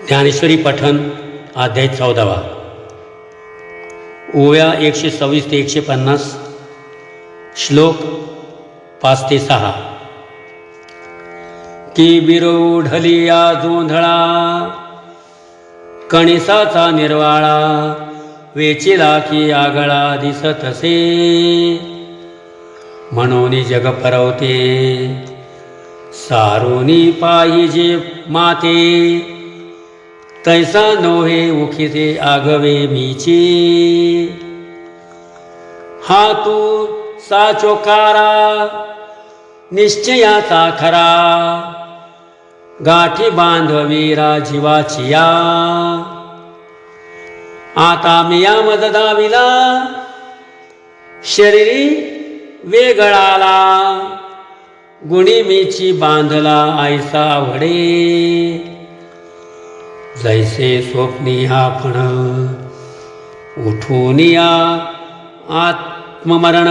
ज्ञानेश्वरी पठण अध्याय 14 ओव्या 126 ते 150 श्लोक 5 ते 6 की बिरोढलिया जोंधळा कणिसाचा निर्वाळा वेचिला की आगळा दिसतसे म्हणून जग फरवते सारोनी पाहिजे माते तैसा नोहे उखिते आगवे मीची हा तू साचोकारा निश्चयाचा खरा गाठी बांधवीरा जीवाचिया आता मिया मद दाविला शरीरी वेगळाला गुणी मीची बांधला ऐसा आवडे जैसे स्वप्नी आपण उठून या आत्ममरण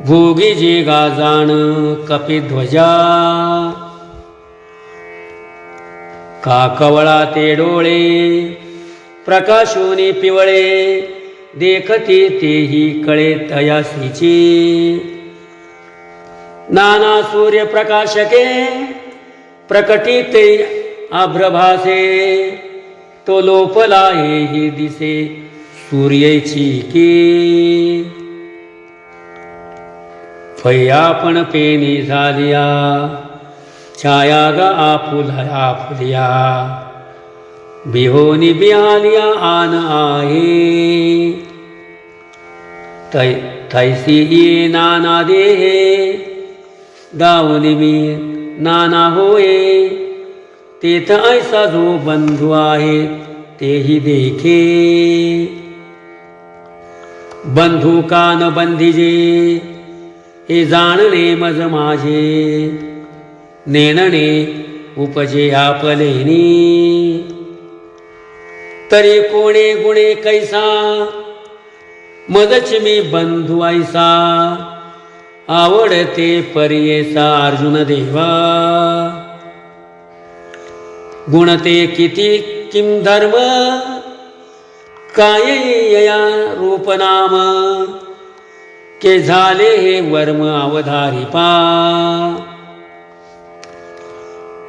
भोगी जे गाजाण कपिध्वजा का कवळा ते डोळे प्रकाशोनी पिवळे देखते तेही कळे तयासीची नाना सूर्य प्रकाशके प्रकटिते आभ्रभासे तो लोपला हेही दिसे सूर्याची की फैयापण पेनी झालिया छाया ग आफुलिया बिहोनी बिहालिया आन आहे तैसी ये नाना देहे दावनी मी नाना होय तेथ ऐसा जो बंधू आहे तेही देखे बंधू कान बंधिजे हे जाणणे मज माझे नेणणे उपजे आपलेनी तरी कोणे गुणे कैसा मदच मी बंधू ऐसा आवडते पर्येसा अर्जुन देवा गुणते किती किम धर्म काय यया रूपनाम के झाले हे वर्म अवधारी पा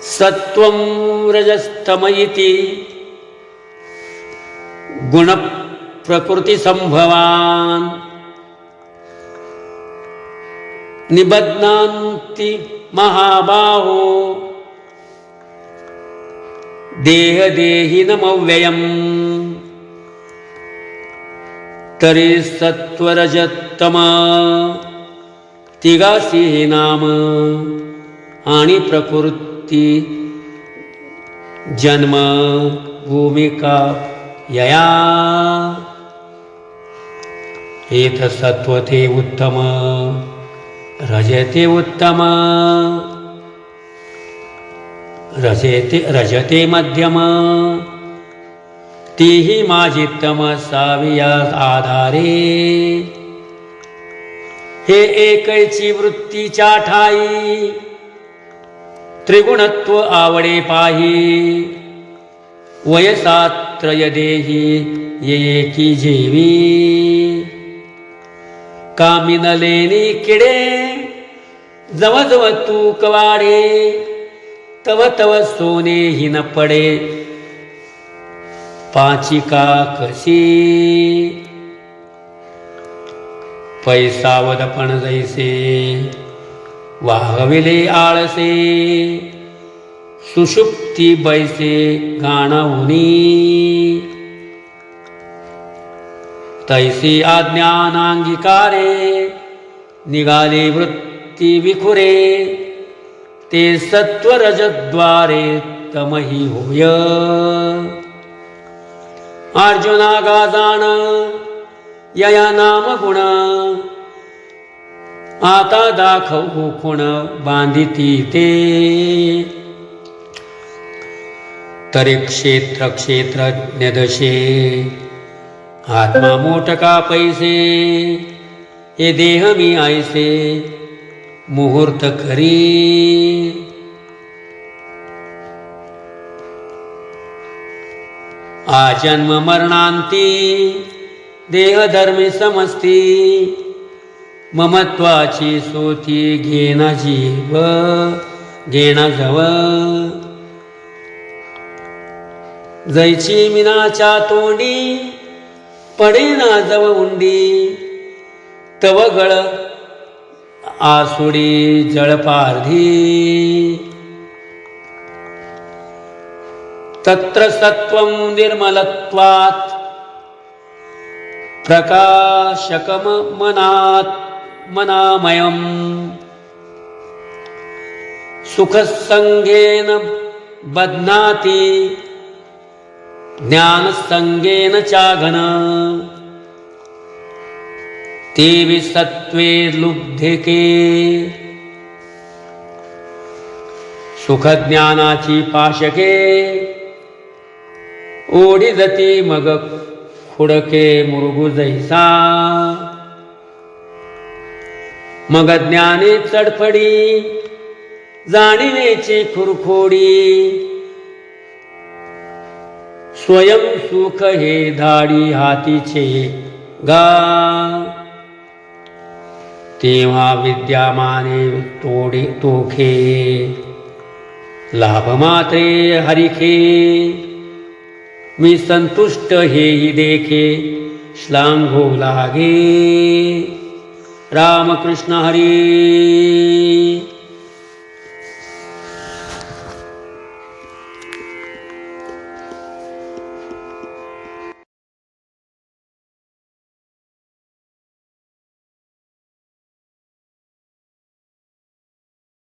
सत्वं रजस्तमयिति गुण प्रकृती संभवान निबध्नान्ति महाबाहो देह देहिनमव्ययम् तरी सत्वरजतम तिगासी हे नाम आणि प्रकृती जन्म भूमिका यया हेत सत्वते उत्तम रजते उत्तम रजते मध्यम तीही माझित्तम साविया आधारे हे एकैची वृत्तीच्या ठाई त्रिगुणत्व आवडे पाही वयसात्रय देही ये की जेवी कामिनलेनी किडे जवजव तू कवाडे तव तव सोने हिन पडे पाचिका कशी पैसावदपण जैसे वाहविले आळसे सुषुप्ती बैसे गाणवनी तैसी अज्ञानांगिकारे निघाले वृत्ती विखुरे ते सत्वरजद्वारे तमही होय अर्जुना गाजाण यया नाम गुण आता दाखवू खुण बांधिती ते तरी क्षेत्र क्षेत्रज्ञ दशे आत्मा मोटका पैसे हे देह मी ऐसे मुहूर्त करी आजन्म मरणांती देहधर्मी समस्ती ममत्वाची सोती घेना जीव घेना जव जैची मिनाच्या तोंडी पडेना जव उंडी तव गळ आसुडी जळपारधी तत्र सत्वं निर्मलत्वात् प्रकाशकम मनामयम् सुखसंगेन बध्नाति ज्ञानसंगेन चाघन तेवि सत्वे लुब्धके सुखज्ञानाची पाशके ओढी जती मग खुडके मुरुगु जैसा मग ज्ञाने चडफडी जाणीवेची खुरखोडी स्वयं सुख हे धाडी हातीचे गा तेव्हा विद्यामाने तोडे तोखे लाभ मात्रे हरिखे मी संतुष्ट हेही देखे श्लाघो लागे रामकृष्ण हरी।